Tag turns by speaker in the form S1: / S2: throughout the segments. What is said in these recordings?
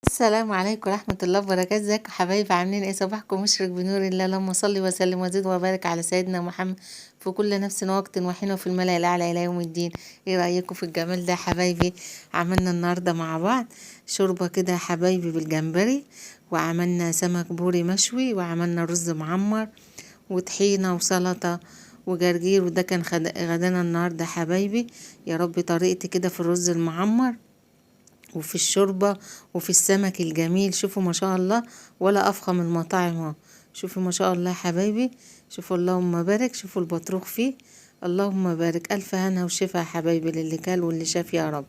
S1: السلام عليكم ورحمة الله وبركاته. ازيكم يا حبايبي؟ عاملين ايه؟ صباحكم مشرق بنور الله. اللهم صل وسلم وزد وبارك على سيدنا محمد في كل نفس ووقت وحين وفي الملأ الأعلى إلى يوم الدين. ايه رأيكم في الجمال ده يا حبايبي؟ عملنا النهاردة مع بعض شوربة كده يا حبايبي بالجمبري، وعملنا سمك بوري مشوي، وعملنا رز معمر وطحينة وسلطة وجرجير، وده كان غدانا النهاردة يا حبايبي. يا رب طريقتي كده في الرز المعمر وفي الشوربة وفي السمك الجميل. شوفوا ما شاء الله، ولا أفخم المطاعم اهو. شوفوا ما شاء الله يا حبايبي، شوفوا اللهم بارك، شوفوا البطروخ فيه، اللهم بارك. ألف هنا وشفا يا حبايبي للي كل واللي شاف يا رب،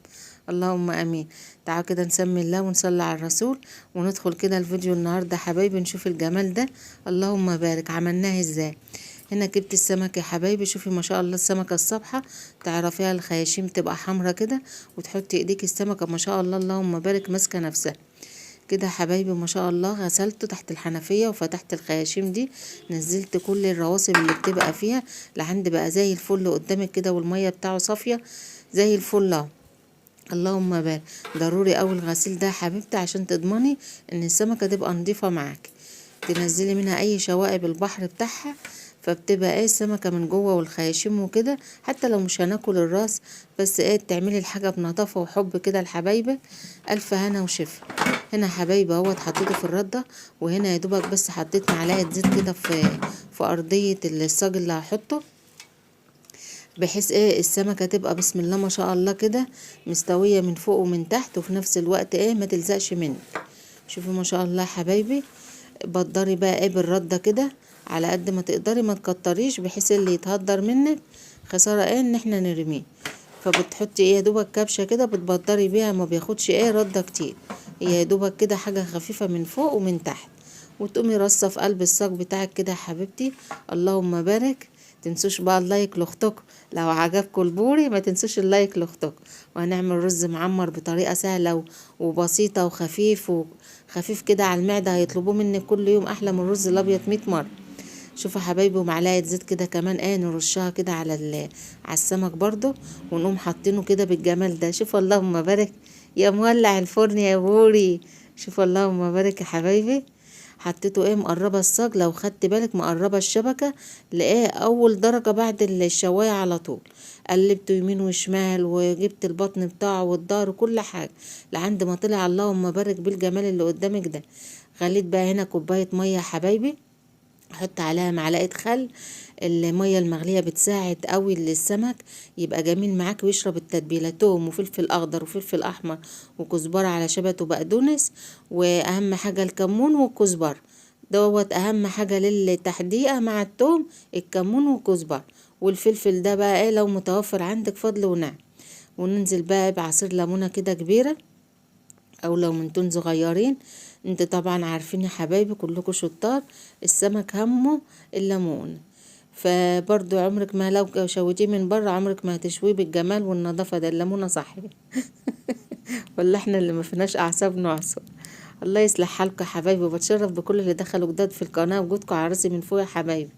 S1: اللهم امين. تعالوا كده نسمي الله ونصلي على الرسول وندخل كده الفيديو النهارده يا حبايبي، نشوف الجمال ده. اللهم بارك. عملناه ازاي؟ هنا جبت السمك يا حبايبي، شوفي ما شاء الله السمكه الصبحه تعرفيها الخياشيم تبقى حمرا كده، وتحطي ايديك السمكه ما شاء الله اللهم بارك ماسكه نفسها كده يا حبايبي ما شاء الله. غسلته تحت الحنفيه وفتحت الخياشيم دي، نزلت كل الرواسب اللي بتبقى فيها لحد بقى زي الفل قدامك كده، والميه بتاعه صافيه زي الفل اهو. اللهم بارك. ضروري اول غسيل ده يا حبيبتي عشان تضمني ان السمكه تبقى نضيفه معاك، تنزلي منها اي شوائب البحر بتاعها، فبتبقى ايه السمكه من جوه والخياشيم وكده. حتى لو مش هناكل الراس، بس ايه تعملي الحاجه بنظافه وحب كده لحبايبك. الف هنا وشفا. هنا حبايبي اهوت حطيته في الرده، وهنا يا دوبك بس حطيت معلقه زيت كده في ارضيه الصاج اللي هحطه، بحيث ايه السمكة تبقى بسم الله ما شاء الله كده مستوية من فوق ومن تحت، وفي نفس الوقت ايه ما تلزقش منك. شوفوا ما شاء الله يا حبايبي. بتضري بقى ايه بالردة كده على قد ما تقدري، ما تكتريش بحيث اللي يتهدر منك خسارة ايه ان احنا نرميه. فبتحطي ايه يا دوبك كبشة كده بتبدري بيها، ما بياخدش ايه ردة كتير، هي يا دوبك كده حاجة خفيفة من فوق ومن تحت، وتقومي رصة في قلب الصاج بتاعك كده يا حبيبتي. اللهم بارك. تنسوش بقى اللايك لاختكم، لو عجبكم البوري ما تنسوش اللايك لاختكم. وهنعمل رز معمر بطريقة سهلة وبسيطة وخفيف كده على المعدة، هيطلبوه منك كل يوم احلى من الرز الابيض 100 مرة. شوفوا حبايبي، ومعلقه زيت كده كمان ايه نرشها كده على السمك برضو، ونقوم حاطينه كده بالجمال ده. شوفوا اللهم بارك يا مولع الفرن يا بوري. شوفوا اللهم بارك يا حبايبي. حطيته ايه مقربه الصاج، لو خدت بالك مقربه الشبكه لايه اول درجه بعد الشوايه على طول. قلبته يمين وشمال، وجبت البطن بتاعه والظهر وكل حاجه لعند ما طلع اللهم بارك بالجمال اللي قدامك ده. غليت بقى هنا كوبايه ميه يا حبايبي، احط عليها معلقه خل. الميه المغليه بتساعد قوي السمك يبقى جميل معاك ويشرب التتبيله. توم وفلفل اخضر وفلفل احمر وكزبره على شبت وبقدونس، واهم حاجه الكمون والكزبره دوت اهم حاجه للتحديقه مع التوم، الكمون والكزبره والفلفل ده بقى ايه لو متوفر عندك فضل ونعم. وننزل بقى بعصير ليمونه كده كبيره او لو منتون صغيرين. انت طبعا عارفين يا حبايبي كلكم شطار، السمك همه الليمون. فبرضو عمرك ما لو شويتيه من بره عمرك ما هتشويه بالجمال والنظافه ده. الليمونه صح ولا احنا اللي ما فيناش اعصاب نعصر؟ الله يصلح حالكم يا حبايبي. وبتشرف بكل اللي دخلوا جداد في القناه، وجودكم على راسي من فوق يا حبايبي.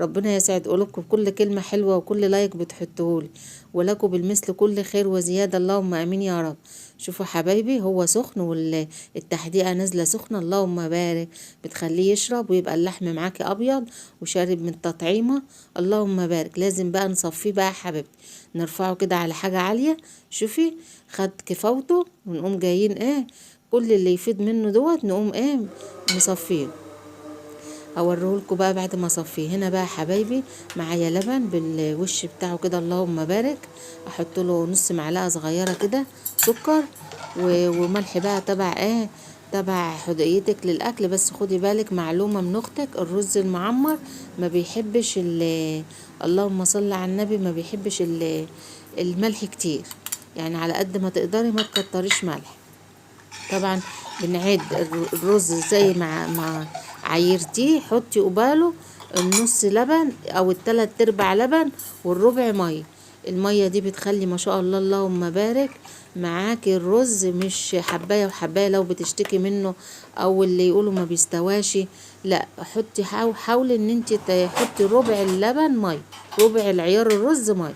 S1: ربنا يسعد قلوبكم بكل كلمة حلوة وكل لايك بتحطوهولي، ولكم بالمثل كل خير وزيادة، اللهم امين يا رب. شوفوا حبايبي هو سخن والتحديقة نازلة سخنة، اللهم بارك. بتخليه يشرب ويبقى اللحم معاكي ابيض وشارب من التطعيمة، اللهم بارك. لازم بقى نصفيه بقى يا حبيبتي، نرفعه كده على حاجة عالية. شوفي خد كفاوته، ونقوم جايين ايه كل اللي يفيد منه دوت نقوم ايه مصفيه. هوريهولكوا بقى بعد ما اصفيه. هنا بقى حبايبي معايا لبن بالوش بتاعه كده، اللهم بارك. احط له نص معلقه صغيره كده سكر وملح بقى تبع ايه تبع حدقيتك للاكل. بس خدي بالك معلومه من اختك، الرز المعمر ما بيحبش اللهم صل على النبي، ما بيحبش الملح كتير، يعني على قد ما تقدري ما تكتريش ملح. طبعا بنعد الرز زي ما عايرتيه، حطي قباله النص لبن او التلات ارباع لبن والربع ميه. الميه دي بتخلي ما شاء الله اللهم بارك معاكي الرز مش حبايه وحبايه لو بتشتكي منه او اللي يقولوا ما بيستواش. لا حطي حاولي ان انت تحطي ربع اللبن ميه، ربع العيار الرز ميه.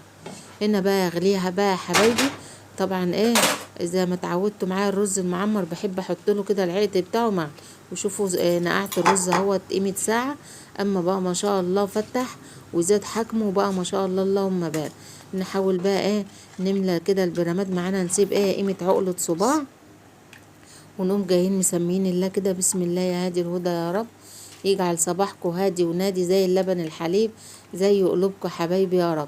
S1: هنا بقى اغليها بقى يا حبايبي. طبعا ايه زي ما اتعودتوا معايا الرز المعمر بحب احط له كده العقد بتاعه مع. وشوفوا نقعت الرز اهوت قيمه ساعه. اما بقى ما شاء الله فتح وزاد حجمه بقى ما شاء الله اللهم بارك. نحاول بقى نملى كده البرامات معانا، نسيب قيمه عقله صباع، ونقوم جايين مسميين الله كده بسم الله يا هادي الهدى يا رب. يجعل صباحكم هادي ونادي زي اللبن الحليب، زي قلوبكم حبايبي يا رب.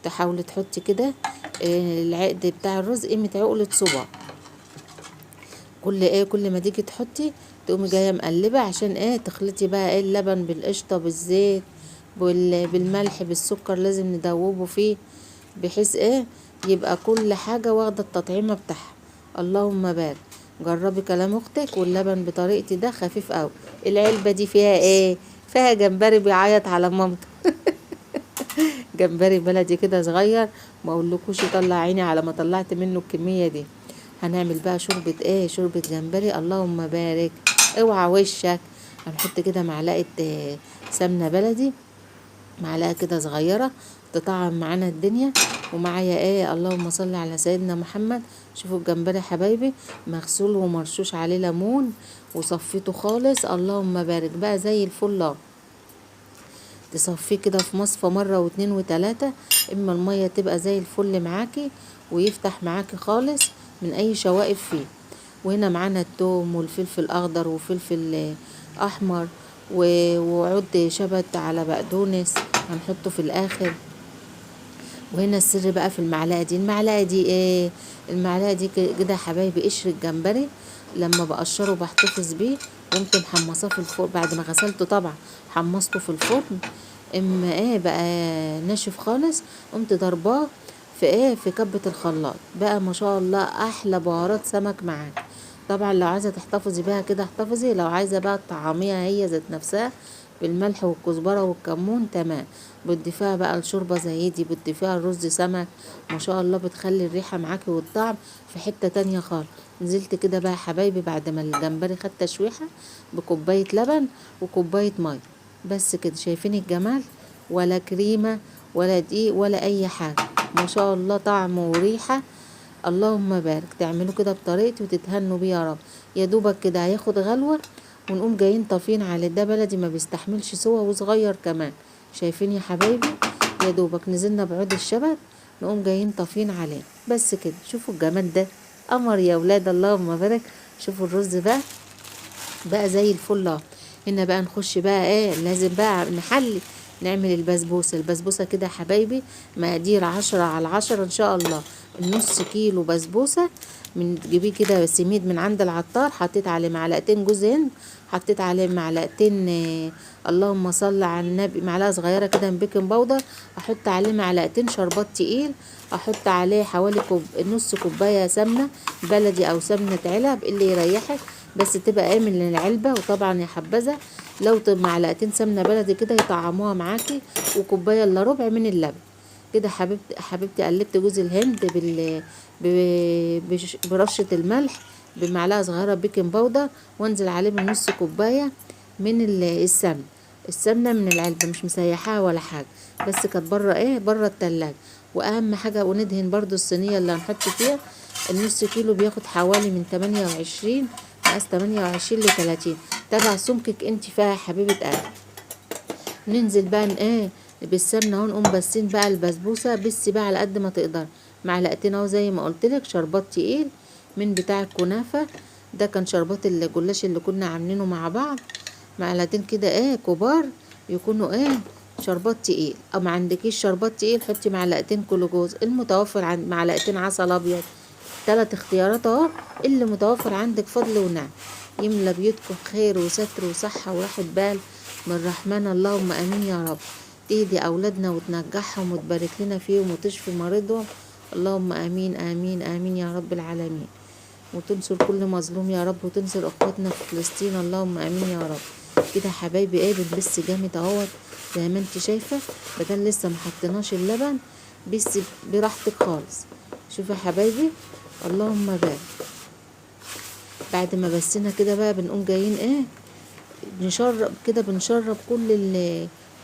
S1: تحاولي تحطي كده العقد بتاع الرز قيمة عقلة صباع. كل ما تيجي تحطي تقومي جايه مقلبه عشان تخلطي بقى اللبن بالقشطه بالزيت بالملح بالسكر، لازم ندوبه فيه بحيث يبقى كل حاجه واخده التطعيمه بتاعها. اللهم بارك. جربي كلام اختك، واللبن بطريقتي ده خفيف قوي. العلبه دي فيها فيها جمبري بيعيط على مامته. جمبري بلدي كده صغير، ما اقولكوش يطلع عيني على ما طلعت منه الكميه دي. هنعمل بقى شوربة شوربة جمبري اللهم بارك. اوعى وشك. هنحط كده معلقة سمنة بلدي، معلقة كده صغيرة تطعم معانا الدنيا. ومعايا اللهم صل على سيدنا محمد. شوفوا الجمبري حبايبي مغسول ومرشوش عليه ليمون وصفيته خالص اللهم بارك بقى زي الفل. تصفيه كده في مصفى مرة واتنين وتلاتة، اما المية تبقى زي الفل معاكي ويفتح معاكي خالص من اي شوائب فيه. وهنا معانا التوم والفلفل اخضر وفلفل احمر وعود شبت على بقدونس هنحطه في الاخر. وهنا السر بقى في المعلقه دي. المعلقه دي كده يا حبايبي قشر الجمبري لما بقشره بحتفظ بيه. قمت محمصاه في الفرن بعد ما غسلته طبعا، حمصته في الفرن. اما بقى ناشف خالص، قمت ضرباه في كبة الخلاط بقى ما شاء الله احلى بهارات سمك معاك. طبعا لو عايزه تحتفظي بيها كده احتفظي، لو عايزه بقى تطعميها هي ذات نفسها بالملح والكزبره والكمون تمام. بتضيفيها بقى الشوربه زي دي، بتضيفيها الرز سمك ما شاء الله، بتخلي الريحه معاكي والطعم في حته تانية خالص. نزلت كده بقى حبايبي بعد ما الجمبري خد تشويحه بكوبايه لبن وكوبايه ميه بس كده. شايفين الجمال؟ ولا كريمه ولا دقيق ولا اي حاجه، ما شاء الله طعم وريحه اللهم بارك. تعملوا كده بطريقتي وتتهنوا بيه يا رب. يا دوبك كده هياخد غلوه ونقوم جايين طافين على ده بلدي ما بيستحملش سوا وصغير كمان. شايفين يا حبايبي؟ يا دوبك نزلنا بعود الشبت نقوم جايين طافين عليه بس كده. شوفوا الجمال ده، قمر يا ولاد اللهم بارك. شوفوا الرز بقى زي الفل. هنا بقى نخش بقى لازم بقى نحلي، نعمل البسبوسة كده يا حبايبي. مقادير 10/10 ان شاء الله. النص كيلو بسبوسة تجيبيه كده سميد من عند العطار، حطيت عليه معلقتين جوز هند، حطيت عليه معلقتين اللهم صل على النبي معلقة صغيرة كده من بيكنج باودر، احط عليه معلقتين شربات تقيل، احط عليه حوالي نص كوباية سمنة بلدي او سمنة علب اللي يريحك، بس تبقى من العلبة. وطبعا يا حبذا لو معلقتين سمنة بلدي كده يطعموها معاكي، وكوباية الا ربع من اللبن كده. حبيبتي قلبت جوز الهند برشة الملح بمعلقة صغيرة بيكنج باودر، وانزل عليه بنص كوباية من السمنة من العلبة، مش مسيحاها ولا حاجة، بس كانت بره التلاجة. واهم حاجة وندهن برضو الصينية اللي هنحط فيها. النص كيلو بياخد حوالي من 28 مقاس 28 ل30 تبع سمكك انت فيها يا حبيبة قلبي. ننزل بقى بالسمنه اهو، نقوم باسين بقى البسبوسه بس بقى على قد ما تقدر. معلقتين اهو زي ما قلت لك شربات تقيل من بتاع الكنافه، ده كان شربات الجلاش اللي كنا عاملينه مع بعض. معلقتين كده كبار يكونوا شربات تقيل. او ما عندكيش شربات تقيل حطي معلقتين كلوكوز، المتوفر عند معلقتين عسل ابيض. 3 اختيارات اهو، اللي متوفر عندك فضل ونعم. يملى بيوتكم خير وستر وصحة وراحة بال من الرحمن اللهم امين يا رب. تهدي اولادنا وتنجحهم وتبارك لنا فيهم وتشفي مريضهم اللهم امين امين امين يا رب العالمين. وتنصر كل مظلوم يا رب، وتنصر اخواتنا في فلسطين اللهم امين يا رب. كده حبايبي بنبس جامد اهوت زي ما انت شايفه، بدل لسه محطناش اللبن، بس براحتك خالص. شوفوا يا حبايبي اللهم بارك. بعد ما بسينا كده بقى بنقوم جايين نشرب كده، بنشرب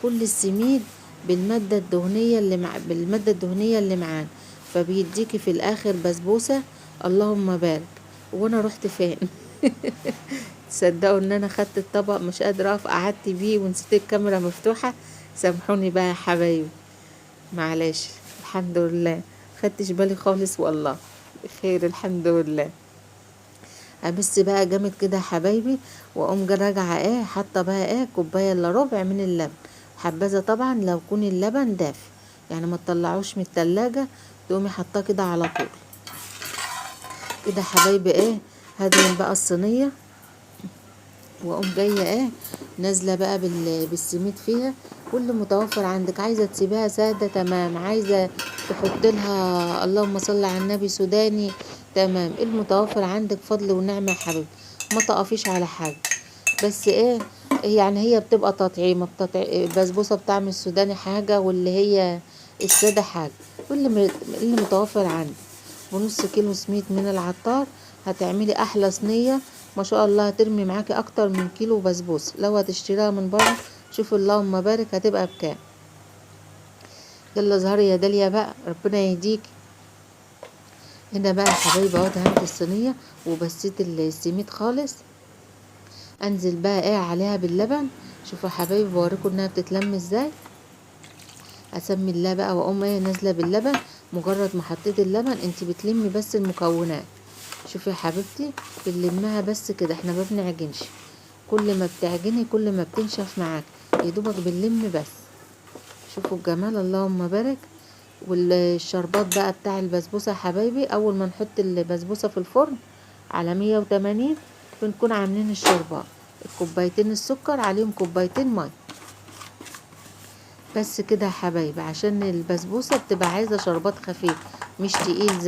S1: كل السميد بالمادة الدهنية اللي معانا، فبيديكي في الاخر بسبوسة اللهم بارك. وانا رحت فين؟ تصدقوا ان انا خدت الطبق مش قادرة اقف، قعدت بيه ونسيت الكاميرا مفتوحة. سامحوني بقى يا حبايبي، معلش. الحمد لله، خدتش بالي خالص والله. خير الحمد لله. ابص بقى جامد كده يا حبايبي، واقوم راجعه حاطه بقى كوبايه الا ربع من اللبن. حبذا طبعا لو يكون اللبن دافي، يعني ما تطلعوش من التلاجة، تقومي حاطاه كده على طول كده يا حبايبي. هدهن بقى الصينيه، واقوم جايه نازله بقى بالسميد فيها. كل متوفر عندك، عايزه تسيبها ساده تمام، عايزه تحط لها اللهم صل على النبي سوداني تمام، المتوفر عندك فضل ونعمه يا حبيبي. ما تقفيش على حاجه، بس يعني هي بتبقى تطعيمه البسبوسه بتعمل السوداني حاجه، واللي هي الساده حاجه. اللي متوفر عندك بنص كيلو سميد من العطار، هتعملي احلى صينيه ما شاء الله. هترمي معاكي اكتر من كيلو بسبوسه. لو هتشتريها من بره شوفوا اللهم بارك هتبقى بكام. يلا ظهري يا داليا بقى، ربنا يهديك. هنا بقى يا حبايبي اهو دهنت الصينيه وبسيت السميد خالص. انزل بقى عليها باللبن. شوفوا يا حبايبي بوريكم انها بتتلم ازاي. اسمي الله بقى واقوم نازله باللبن. مجرد ما حطيت اللبن انت بتلمي بس المكونات. شوفي يا حبيبتي بنلمها بس كده، احنا ما بنعجنش. كل ما بتعجني كل ما بتنشف معاك، يدوبك بنلم بس. شوفوا الجمال اللهم بارك. والشربات بقى بتاع البسبوسه يا حبايبي، اول ما نحط البسبوسه في الفرن على 180 بنكون عاملين الشربات. الكوبايتين السكر عليهم كوبايتين ميه بس كده يا حبايبي، عشان البسبوسه بتبقى عايزه شربات خفيف مش تقيل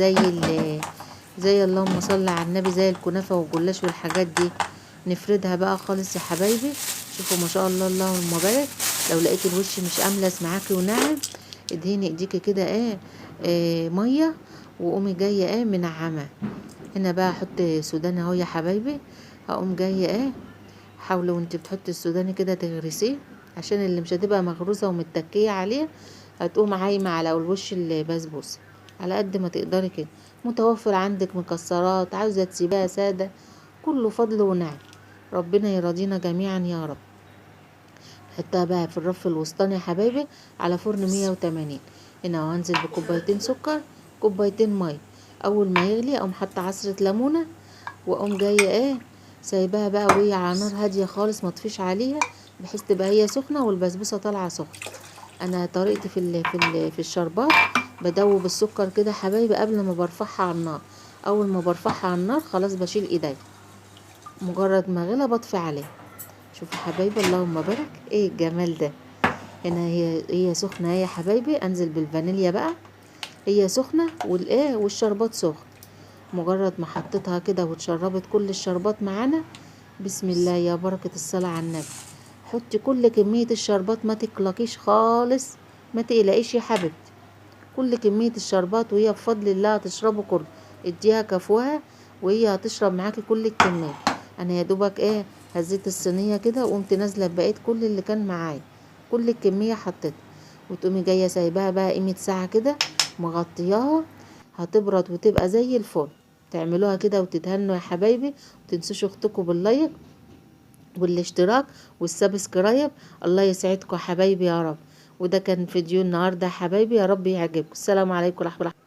S1: زي اللهم صل على النبي، زي الكنافه والجلاش والحاجات دي. نفردها بقى خالص يا حبايبي. شوفوا ما شاء الله اللهم بارك. لو لقيت الوش مش املس معاكي وناعم، ادهني ايديكي كده ميه، وقومي جايه منعمه. هنا بقى احط سوداني اهو يا حبايبي. هقوم جايه حاولي وانت بتحطي السوداني كده تغرسيه، عشان اللي مش هتبقى مغروسه ومتكيه عليه هتقوم عايمه على الوش البسبوسه. على قد ما تقدري كده. متوفر عندك مكسرات، عاوزه تسيبها ساده، كله فضل ونعم. ربنا يرضينا جميعا يا رب. حطها بقى في الرف الوسطاني يا حبايبي على فرن 180. هنا وهنزل بكوبايتين سكر، كوبايتين ميه. اول ما يغلي اقوم حاطه عصره ليمونه، واقوم جايه سايباها بقى وهي على نار هاديه خالص، ما تطفيش عليها، بحيث تبقى هي سخنه والبسبوسه طالعه سخنه. انا طريقتي في الشربات، بدوب السكر كده يا حبايبي قبل ما برفعها على النار. اول ما برفعها على النار خلاص بشيل ايدي، مجرد ما غلى بطفي عليه. شوفوا حبايبي اللهم بارك، ايه الجمال ده. هنا هي سخنه يا حبايبي. انزل بالفانيليا بقى، هي سخنه والشربات سخن. مجرد ما حطيتها كده واتشربت كل الشربات معانا، بسم الله يا بركة الصلاة على النبي. حطي كل كمية الشربات، ما تقلقيش خالص، ما تقلقيش يا حبيبتي. كل كمية الشربات وهي بفضل الله هتشربه كله. اديها كفوها وهي هتشرب معاكي كل الكمية. انا يا دوبك هزيت الصينية كده وقمت نازلة بقيت كل اللي كان معايا، كل الكمية حطيتها. وتقومي جاية سايباها بقى قيمة ساعة كده، مغطياها، هتبرد وتبقى زي الفل. تعملوها كده وتتهنوا يا حبايبي. متنسوش اختكم باللايك والاشتراك والسبسكرايب. الله يسعدكم يا حبايبي يا رب. وده كان فيديو النهارده يا حبايبي، يا رب يعجبكم. السلام عليكم ورحمه الله.